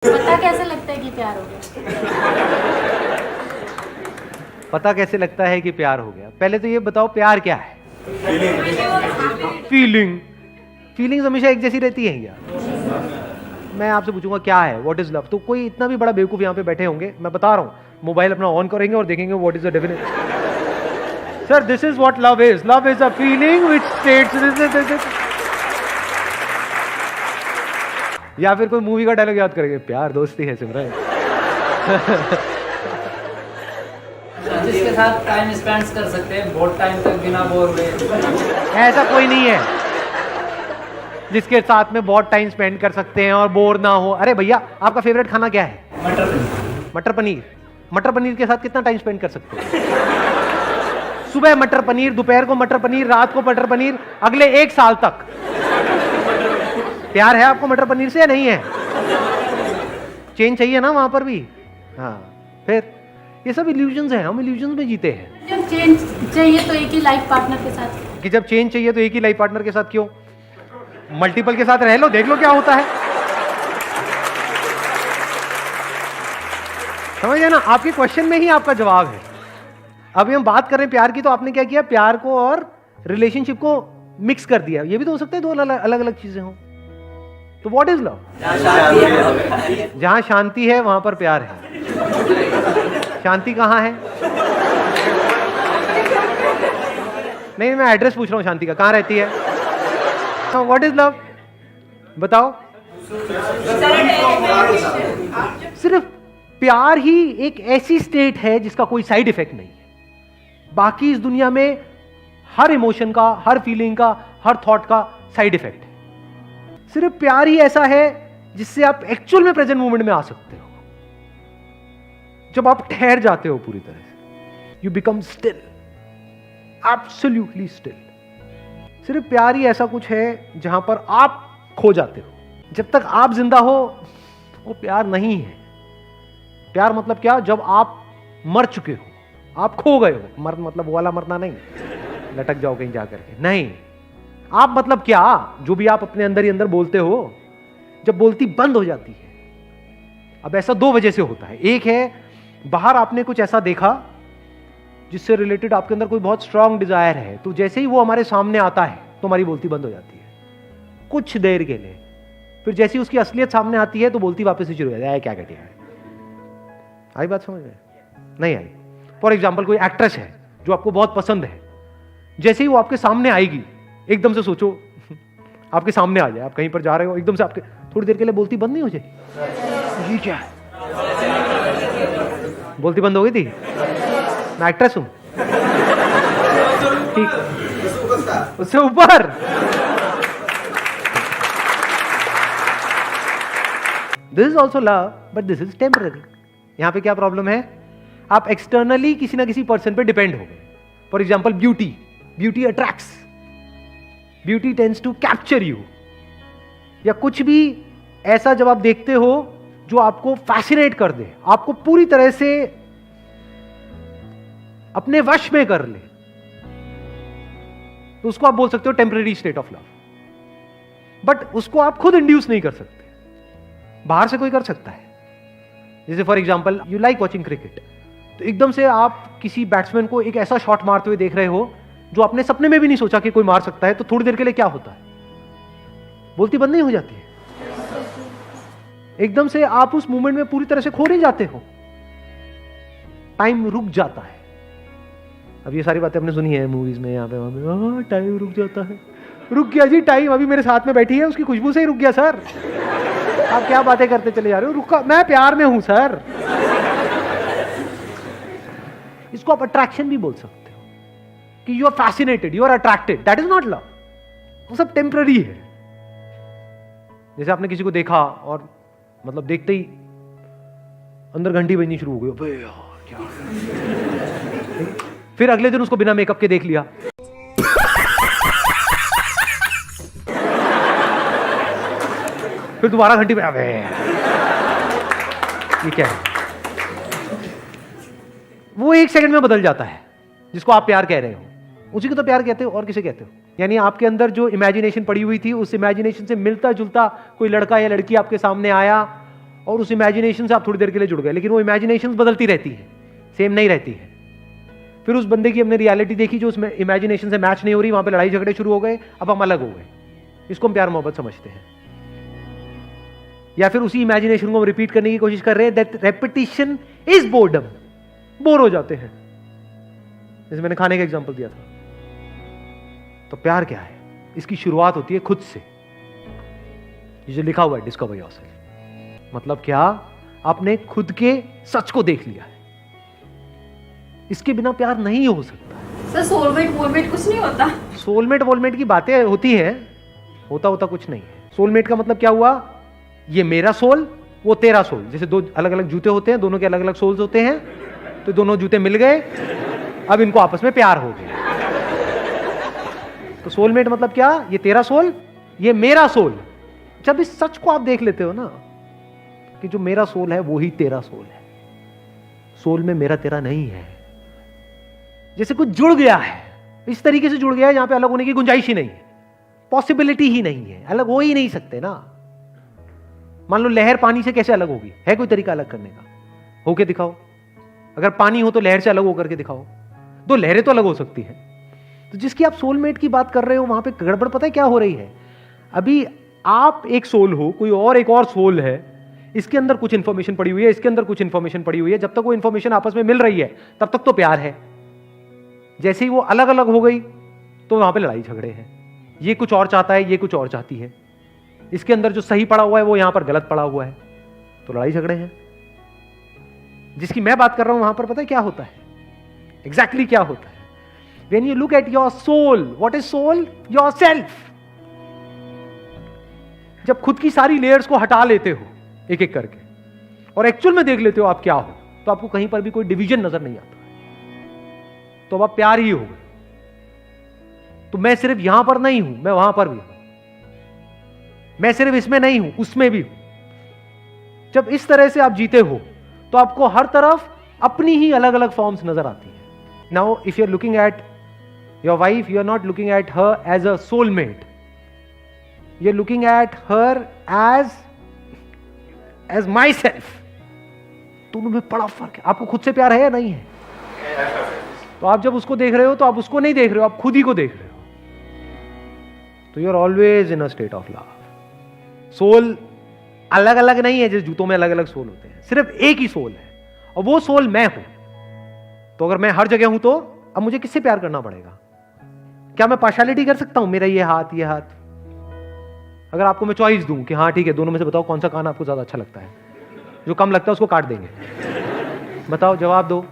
पता कैसे लगता है कि प्यार हो गया? पता कैसे लगता है कि प्यार हो गया? पहले तो ये बताओ प्यार क्या है? फीलिंग। फीलिंग्स हमेशा एक जैसी रहती है क्या? मैं आपसे पूछूंगा क्या है, व्हाट इज लव, तो कोई इतना भी बड़ा बेवकूफ यहाँ पे बैठे होंगे, मैं बता रहा हूँ, मोबाइल अपना ऑन करेंगे और देखेंगे what is the definition. Sir this is what love is. Love is a feeling which states. या फिर कोई मूवी का डायलॉग याद करेंगे, प्यार दोस्ती है सिमरन। जिसके साथ टाइम स्पेंड कर सकते हैं बहुत टाइम तक बिना बोर हुए। ऐसा कोई नहीं है जिसके साथ में बहुत टाइम स्पेंड कर सकते हैं और बोर ना हो। अरे भैया आपका फेवरेट खाना क्या है? मटर पनीर। मटर पनीर। मटर पनीर के साथ कितना टाइम स्पेंड कर सकते हैं? सुबह मटर पनीर, दोपहर को मटर पनीर, रात को मटर पनीर, अगले 1 साल तक। प्यार है आपको मटर पनीर से या नहीं है? चेंज चाहिए ना वहां पर भी। हाँ, फिर ये सब इल्यूजन्स हैं, हम इल्यूजन्स में जीते हैं। जब चेंज चाहिए तो एक ही लाइफ पार्टनर के साथ। कि जब चेंज चाहिए तो एक ही लाइफ पार्टनर के साथ क्यों? मल्टीपल के साथ रह लो, देख लो क्या होता है। समझ गए ना? आपके क्वेश्चन में ही आपका जवाब है। अभी हम बात कर रहे हैं प्यार की, तो आपने क्या किया, प्यार को और रिलेशनशिप को मिक्स कर दिया। ये भी तो हो सकता है दो अलग अलग चीजें हों। तो व्हाट इज लव? जहां शांति है वहां पर प्यार है। शांति कहां है? नहीं, मैं एड्रेस पूछ रहा हूं शांति का, कहां रहती है? What is love? बताओ। सिर्फ प्यार ही एक ऐसी स्टेट है जिसका कोई साइड इफेक्ट नहीं है। बाकी इस दुनिया में हर इमोशन का, हर फीलिंग का, हर थॉट का साइड इफेक्ट है। सिर्फ प्यार ही ऐसा है जिससे आप एक्चुअल में प्रेजेंट मोमेंट में आ सकते हो। जब आप ठहर जाते हो पूरी तरह से, you become still, absolutely still. सिर्फ प्यार ही ऐसा कुछ है जहां पर आप खो जाते हो। जब तक आप जिंदा हो वो प्यार नहीं है। प्यार मतलब क्या? जब आप मर चुके हो, आप खो गए हो। मर मतलब वो वाला मरना नहीं, लटक जाओ कहीं जा करके, नहीं। आप मतलब क्या? जो भी आप अपने अंदर ही अंदर बोलते हो, जब बोलती बंद हो जाती है। अब ऐसा 2 वजह से होता है। एक है बाहर आपने कुछ ऐसा देखा जिससे रिलेटेड आपके अंदर कोई बहुत स्ट्रांग डिजायर है, तो जैसे ही वो हमारे सामने आता है तो हमारी बोलती बंद हो जाती है कुछ देर के लिए। फिर जैसे ही उसकी असलियत सामने आती है तो बोलती वापस से शुरू हो जाती है। क्या घटिया है? आई बात समझ में? नहीं आई? फॉर एग्जाम्पल कोई एक्ट्रेस है जो आपको बहुत पसंद है, जैसे ही वो आपके सामने आएगी, एकदम से सोचो आपके सामने आ जाए, आप कहीं पर जा रहे हो, एकदम से आपके थोड़ी देर के लिए बोलती बंद नहीं हो जाए? ये क्या है? बोलती बंद हो गई थी? मैं एक्ट्रेस हूं, ठीक, उससे ऊपर। This is also love but this is temporary. यहां पे क्या प्रॉब्लम है? आप एक्सटर्नली किसी ना किसी पर्सन पे डिपेंड हो गए। For example beauty. Beauty attracts, beauty tends to capture you. या कुछ भी ऐसा जब आप देखते हो जो आपको फैसिनेट कर दे, आपको पूरी तरह से अपने वश में कर ले, तो उसको आप बोल सकते हो temporary state of love. But उसको आप खुद इंड्यूस नहीं कर सकते, बाहर से कोई कर सकता है। जैसे for example you like watching cricket, तो एकदम से आप किसी बैट्समैन को एक ऐसा शॉट मारते हुए देख रहे हो जो आपने सपने में भी नहीं सोचा कि कोई मार सकता है, तो थोड़ी देर के लिए क्या होता है? बोलती बंद नहीं हो जाती है? एकदम से आप उस मोमेंट में पूरी तरह से खो नहीं जाते हो, टाइम रुक जाता है। अब ये सारी बातें आपने सुनी है मूवीज में, यहाँ पे वहां पे, टाइम रुक जाता है। रुक गया जी टाइम, अभी मेरे साथ में बैठी है, उसकी खुशबू से ही रुक गया सर। आप क्या बातें करते चले जा रहे हो? रुका, मैं प्यार में हूं सर। इसको आप अट्रैक्शन भी बोल सकते हो कि you are fascinated, you are attracted, that is not love. वो सब टेम्पररी है। जैसे आपने किसी को देखा और मतलब देखते ही अंदर घंटी बजनी शुरू हो गई, अबे यार क्या। फिर अगले दिन उसको बिना मेकअप के देख लिया, फिर दोबारा घंटी पे, अबे ये क्या है? वो 1 सेकंड में बदल जाता है। जिसको आप प्यार कह रहे हो उसी को तो प्यार कहते हो, और किसे कहते हो? यानी आपके अंदर जो इमेजिनेशन पड़ी हुई थी, उस इमेजिनेशन से मिलता जुलता कोई लड़का या लड़की आपके सामने आया और उस इमेजिनेशन से आप थोड़ी देर के लिए जुड़ गए, लेकिन वो इमेजिनेशन बदलती रहती है, सेम नहीं रहती है। फिर उस बंदे की हमने रियलिटी देखी जो उसमें इमेजिनेशन से मैच नहीं हो रही, वहां पे लड़ाई झगड़े शुरू हो गए, अब हम अलग हो गए। इसको हम प्यार मोहब्बत समझते हैं। या फिर उसी इमेजिनेशन को हम रिपीट करने की कोशिश कर रहे हैं, that repetition is boredom, bore हो जाते हैं। जैसे मैंने खाने का एग्जांपल दिया था। तो प्यार क्या है? इसकी शुरुआत होती है खुद से। ये जो लिखा हुआ है डिस्कवर योरसेल्फ, मतलब क्या? आपने खुद के सच को देख लिया है। इसके बिना प्यार नहीं हो सकता। सर सोलमेट वोलमेट कुछ नहीं होता? सोलमेट वोलमेट की बातें होती हैं, होता कुछ नहीं है। सोलमेट का मतलब क्या हुआ? ये मेरा सोल, वो तेरा सोल। जैसे दो अलग अलग जूते होते हैं, दोनों के अलग अलग सोल्स होते हैं, तो दोनों जूते मिल गए, अब इनको आपस में प्यार हो गया। तो सोलमेट मतलब क्या? ये तेरा सोल, ये मेरा सोल। जब इस सच को आप देख लेते हो ना कि जो मेरा सोल है वो ही तेरा सोल है, सोल में मेरा तेरा नहीं है। जैसे कुछ जुड़ गया है, इस तरीके से जुड़ गया है जहां पे अलग होने की गुंजाइश ही नहीं है, पॉसिबिलिटी ही नहीं है, अलग हो ही नहीं सकते ना। मान लो लहर पानी से कैसे अलग होगी? है कोई तरीका अलग करने का? होके दिखाओ। अगर पानी हो तो लहर से अलग होकर के दिखाओ। दो लहरें तो अलग हो सकती हैं। तो जिसकी आप सोलमेट की बात कर रहे हो, वहां पे गड़बड़ पता है क्या हो रही है? अभी आप एक सोल हो, कोई और एक और सोल है, इसके अंदर कुछ इंफॉर्मेशन पड़ी हुई है, इसके अंदर कुछ इंफॉर्मेशन पड़ी हुई है। जब तक वो इंफॉर्मेशन आपस में मिल रही है तब तक तो प्यार है। जैसे ही वो अलग अलग हो गई तो वहां पे लड़ाई झगड़े हैं। ये कुछ और चाहता है, ये कुछ और चाहती है। इसके अंदर जो सही पड़ा हुआ है वो यहां पर गलत पड़ा हुआ है, तो लड़ाई झगड़े हैं। जिसकी मैं बात कर रहा हूं वहां पर पता है क्या होता है? एग्जैक्टली क्या होता है? When you look at your soul, what is soul? Yourself. जब खुद की सारी लेयर्स को हटा लेते हो एक एक करके और एक्चुअल में देख लेते हो आप क्या हो, तो आपको कहीं पर भी कोई डिवीजन नजर नहीं आता, तो अब आप प्यार ही हो गए। तो मैं सिर्फ यहां पर नहीं हूं, मैं वहां पर भी हूं। मैं सिर्फ इसमें नहीं हूं, उसमें भी हूं। जब इस तरह से आप जीते हो तो आपको हर तरफ अपनी ही अलग अलग फॉर्म्स नजर आती है। Now if you are looking at your wife, you are not looking at her as a soulmate, you are looking at her as myself. दोनों में बड़ा फर्क है। आपको खुद से प्यार है या नहीं है? तो आप जब उसको देख रहे हो तो आप उसको नहीं देख रहे हो, आप खुद ही को देख रहे हो। तो you are always in a state of love. Soul अलग अलग नहीं है, जैसे जूतों में अलग अलग सोल होते हैं, सिर्फ एक ही सोल है और वो सोल मैं हूं। तो अगर मैं हर जगह हूं तो अब मुझे किससे प्यार करना पड़ेगा? क्या मैं पार्शियलिटी कर सकता हूं? मेरा ये हाथ, ये हाथ। अगर आपको मैं चॉइस दूं कि हाँ ठीक है, दोनों में से बताओ कौन सा कान आपको ज्यादा अच्छा लगता है, जो कम लगता है उसको काट देंगे। बताओ, जवाब दो।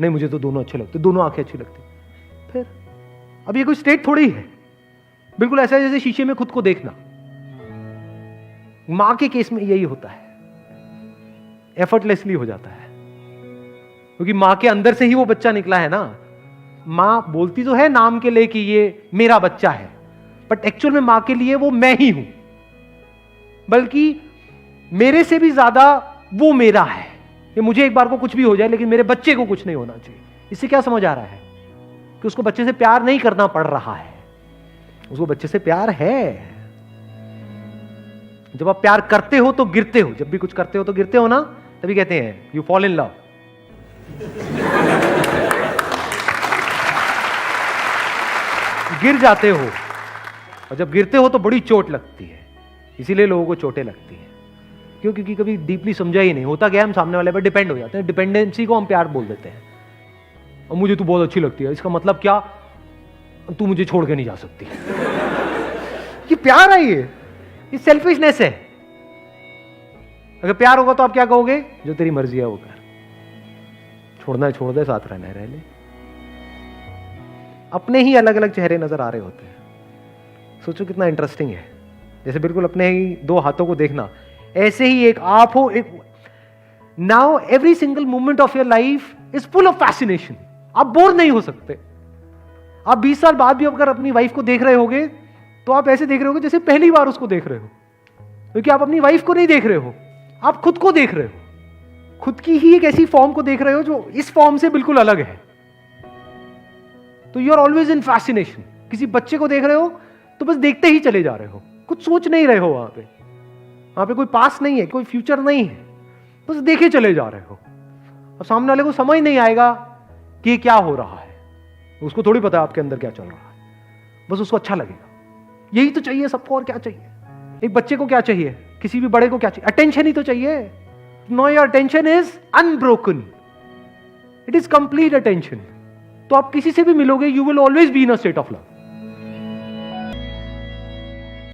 नहीं, मुझे तो दोनों अच्छे लगते, दोनों आंखें अच्छी लगती। फिर अब ये कोई स्टेट थोड़ी है, बिल्कुल ऐसा है जैसे शीशे में खुद को देखना। मां के केस में यही होता है, एफर्टलेसली हो जाता है, क्योंकि मां के अंदर से ही वो बच्चा निकला है ना। मां बोलती तो है नाम के लिए कि ये मेरा बच्चा है, बट एक्चुअल में मां के लिए वो मैं ही हूं, बल्कि मेरे से भी ज्यादा वो मेरा है। ये मुझे एक बार को कुछ भी हो जाए लेकिन मेरे बच्चे को कुछ नहीं होना चाहिए। इससे क्या समझ आ रहा है? कि उसको बच्चे से प्यार नहीं करना पड़ रहा है, उसको बच्चे से प्यार है। जब आप प्यार करते हो तो गिरते हो, जब भी कुछ करते हो तो गिरते हो ना, तभी कहते हैं यू फॉल इन लव। गिर जाते हो, और जब गिरते हो तो बड़ी चोट लगती है। इसीलिए लोगों को चोटें लगती हैं, क्यों? क्योंकि कभी डीपली समझा ही नहीं होता। क्या हम सामने वाले पर डिपेंड हो जाते हैं, डिपेंडेंसी को हम प्यार बोल देते हैं। और मुझे तू बहुत अच्छी लगती है, इसका मतलब क्या? तू मुझे छोड़ के नहीं जा सकती। ये प्यार है? ये सेल्फिशनेस है। अगर प्यार होगा तो आप क्या कहोगे? जो तेरी मर्जी है वो कर, छोड़ना है छोड़ दे, साथ रहना है रह ले। अपने ही अलग अलग चेहरे नजर आ रहे होते हैं। सोचो कितना इंटरेस्टिंग है। जैसे बिल्कुल अपने ही दो हाथों को देखना, ऐसे ही एक आप हो, एक now every single moment of your life is full of fascination. आप बोर नहीं हो सकते। आप 20 साल बाद भी अगर अपनी वाइफ को देख रहे होगे तो आप ऐसे देख रहे होगे जैसे पहली बार उसको देख रहे हो, क्योंकि आप अपनी वाइफ को नहीं देख रहे हो, आप खुद को देख रहे हो। खुद की ही एक ऐसी फॉर्म को देख रहे हो जो इस फॉर्म से बिल्कुल अलग है। तो you are always in fascination. किसी बच्चे को देख रहे हो तो बस देखते ही चले जा रहे हो, कुछ सोच नहीं रहे हो। वहां पे कोई पास्ट नहीं है, कोई फ्यूचर नहीं है, बस देखे चले जा रहे हो। अब सामने वाले को समझ नहीं आएगा कि ये क्या हो रहा है, उसको थोड़ी पता है आपके अंदर क्या चल रहा है, बस उसको अच्छा लगेगा। यही तो चाहिए सबको, और क्या चाहिए? एक बच्चे को क्या चाहिए, किसी भी बड़े को क्या चाहिए? अटेंशन ही तो चाहिए। Know your attention is unbroken, it is complete attention. तो आप किसी से भी मिलोगे, you will always be in a state of love.